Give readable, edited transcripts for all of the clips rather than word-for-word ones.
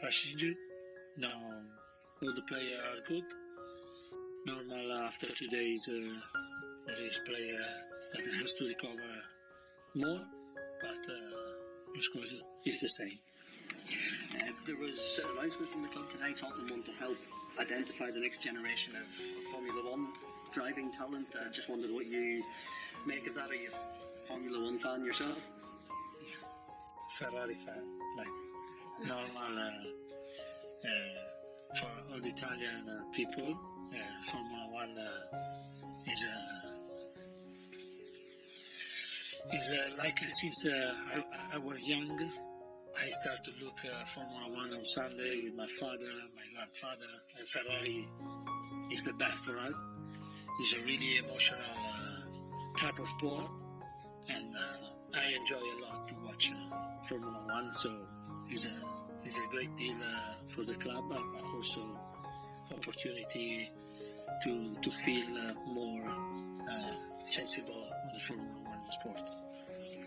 fresh injury. No, all the players are good. Normal after 2 days, there is player that has to recover more, but the score is the same. There was an announcement from the club today. Tottenham want to help identify the next generation of Formula One driving talent. I just wondered what you make of that. Are you a Formula One fan yourself? Ferrari fan, like normal for all the Italian people. Formula One is like since I was young, I started to look Formula One on Sunday with my father, my grandfather. And Ferrari is the best for us. It's a really emotional type of sport, and I enjoy a lot to watch Formula One. So it's a great deal for the club, but also opportunity to feel more sensible on the Formula One sports.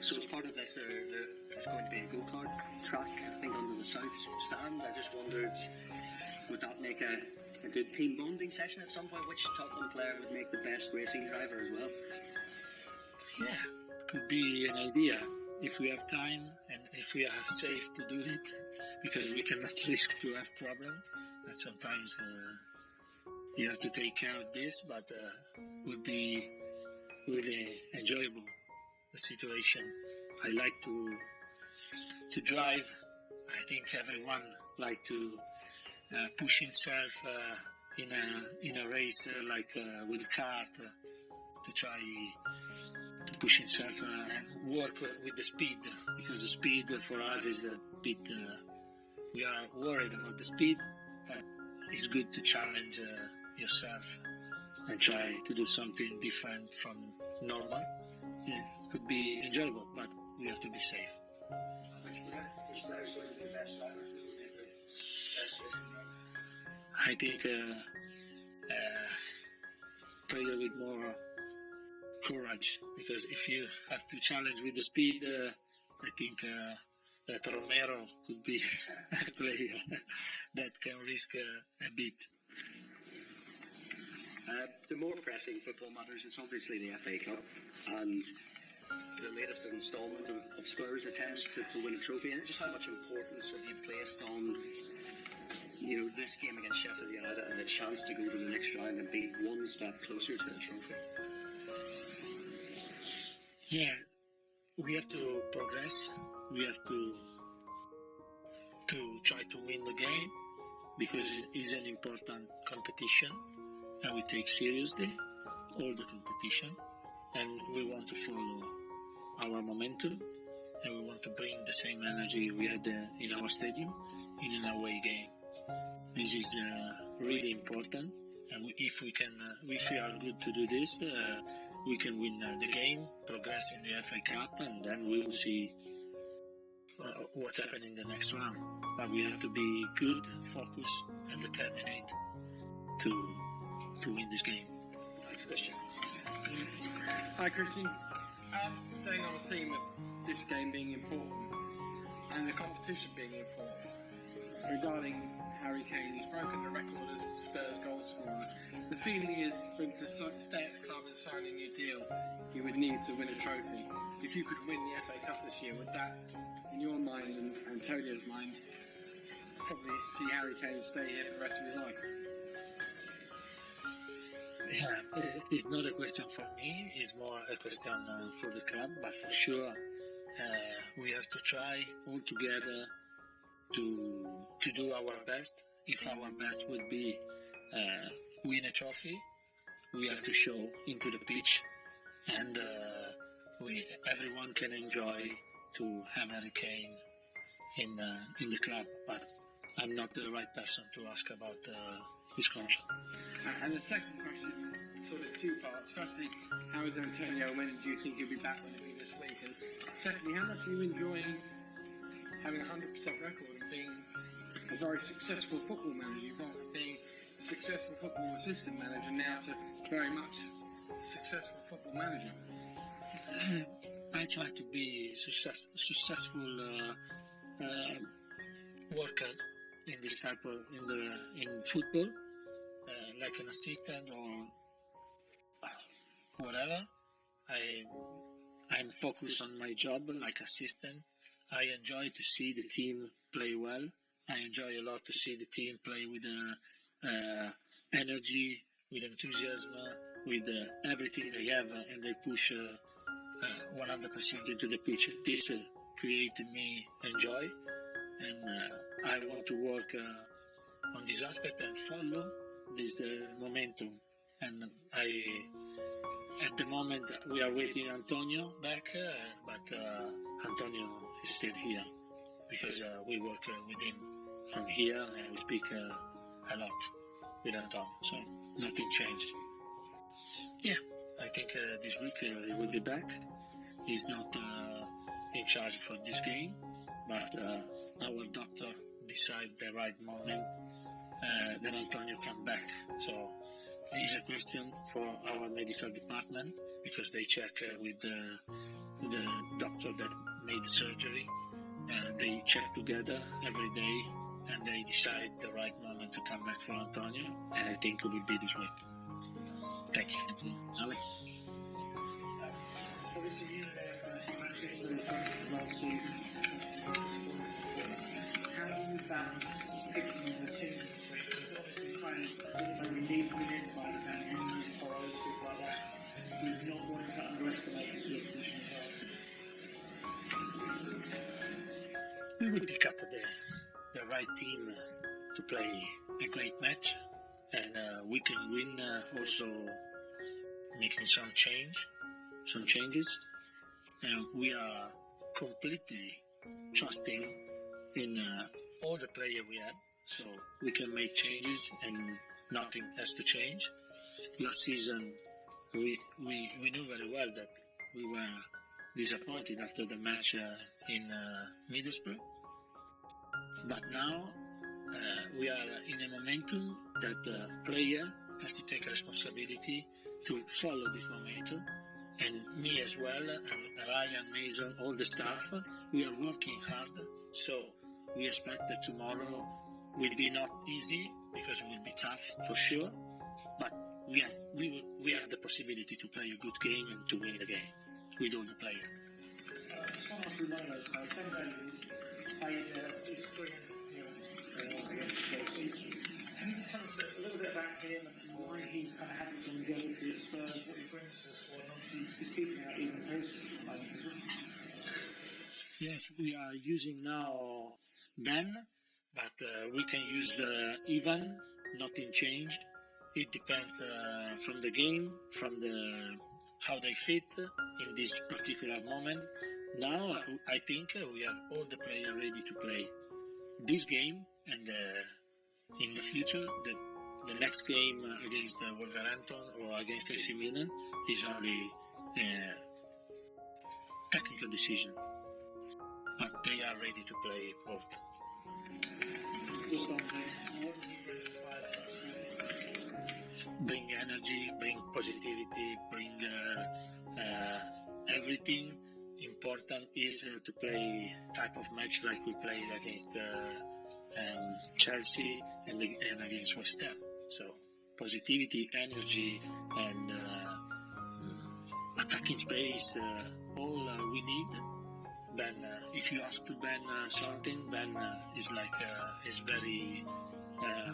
So as part of this, there's going to be a go-kart track, I think, under the south stand. I just wondered, would that make a good team bonding session at some point? Which Tottenham player would make the best racing driver as well? Yeah, could be an idea if we have time and if we are safe to do it, because we cannot risk to have problem. And sometimes you have to take care of this, but would be really enjoyable. The situation. I like to drive. I think everyone like to push himself in a race like with a kart to try to push himself and work with the speed, because the speed for us is a bit. We are worried about the speed. It's good to challenge yourself and try to do something different from normal. Yeah, it could be enjoyable, but we have to be safe. I think player with more courage, because if you have to challenge with the speed, I think that Romero could be a player that can risk a bit. The more pressing football matters, it's obviously the FA Cup and the latest instalment of Spurs' attempts to win a trophy, and just how much importance have you placed on this game against Sheffield United and a chance to go to the next round and be one step closer to the trophy? Yeah, we have to progress. We have to try to win the game, because it is an important competition and we take seriously all the competition, and we want to follow our momentum, and we want to bring the same energy we had in our stadium in an away game. This is really important, and if we are good to do this, we can win the game, progress in the FA Cup, and then we will see what happens in the next round. But we have to be good, focused, and determined to win this game. Thanks, Christian. Hi, Christian. Staying on the theme of this game being important and the competition being important, regarding Harry Kane, he's broken the record as Spurs goal scorer. The feeling is, for him to stay at the club and sign a new deal, he would need to win a trophy. If you could win the FA Cup this year, would that, in your mind and Antonio's mind, probably see Harry Kane stay here for the rest of his life? Yeah, it's not a question for me, it's more a question for the club, but for sure we have to try all together to do our best. If our best would be win a trophy, we have to show into the pitch, and everyone can enjoy to have Harry Kane in the club, but I'm not the right person to ask about his contract. And the second question, sort of two parts. Firstly, how is Antonio? When do you think he'll be back? Will it be this week? And secondly, how much are you enjoying having a 100% record and being a very successful football manager? You've gone from being a successful football assistant manager now to very much a successful football manager. I try to be successful worker in this type of in football, like an assistant or whatever. I'm focused on my job like assistant. I enjoy to see the team play well. I enjoy a lot to see the team play with energy, with enthusiasm, with everything they have, and they push 100% into the pitch. This created me enjoy, and I want to work on this aspect and follow this momentum. And at the moment, we are waiting Antonio back, but Antonio is still here because we work with him from here and we speak a lot with Antonio. So nothing changed. Yeah, I think this week he will be back. He's not in charge for this game, but our doctor decided the right moment that Antonio come back. So it's a question for our medical department because they check with the doctor that made the surgery. They check together every day and they decide the right moment to come back for Antonio. And I think it will be this week. Thank you. Ali? Obviously, you were there for last season. How do you balance picking the team this week? Because obviously, kind of relief with inside of that, injuries, borrows, people like that. We've not wanted to underestimate your position as well. We will pick up the right team to play a great match, and we can win also making some changes, and we are completely trusting in all the players we have, so we can make changes and nothing has to change. Last season we knew very well that we were disappointed after the match in Middlesbrough, but now we are in a momentum that the player has to take responsibility to follow this momentum, and me as well, and Ryan, Mason, all the staff, we are working hard, so we expect that tomorrow will be not easy because it will be tough for sure, but we have the possibility to play a good game and to win the game with all the players. Someone through one of those guys, Ben Davies, played his brilliant against Chelsea. Can you just tell us a little bit about him and why he's kind of had this longevity at Spurs, what he brings to the squad, and obviously he's keeping out even closer at the moment as well? Yes, we are using now Ben, but we can use Ivan, nothing changed. It depends from the game, from how they fit in this particular moment. Now I think we have all the players ready to play this game, and in the future, the next game against Wolverhampton or against AC Milan is only a technical decision, but they are ready to play both. Just on the, what does he bring to players like Smith? Bring energy, bring positivity, bring everything. Important is to play type of match like we played against Chelsea and against West Ham. So positivity, energy, and attacking space, all we need. Ben, if you ask to Ben something, Ben is very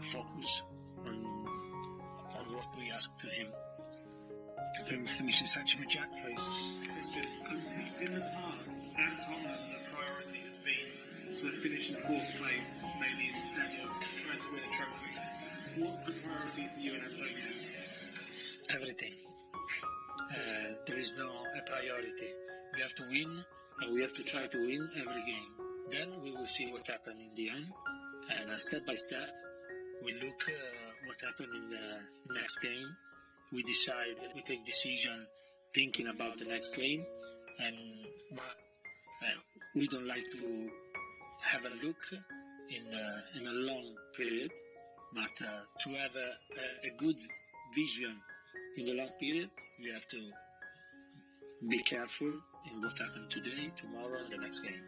focused on what we ask to him. Can we finish this section with Jack, please? Christian, in the past, at Tottenham, the priority has been to finish in fourth place, maybe instead of trying to win a trophy. What's the priority for you and Antonio? Everything. There is no a priority. We have to win, and we have to try to win every game. Then we will see what happened in the end, and step by step, we look what happened in the next game. We decide, we take decision thinking about the next game, and we don't like to have a look in a long period, but to have a good vision in the long period, you have to be careful in what happened today, tomorrow, and the next game.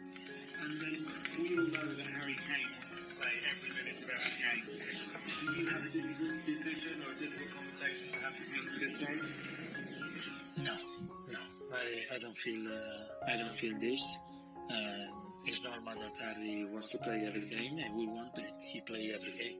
And then we all know that Harry Kane wants to play every minute difficult conversation to have with him for this game? No, I don't feel this. It's normal that Harry wants to play every game, and we want that he play every game.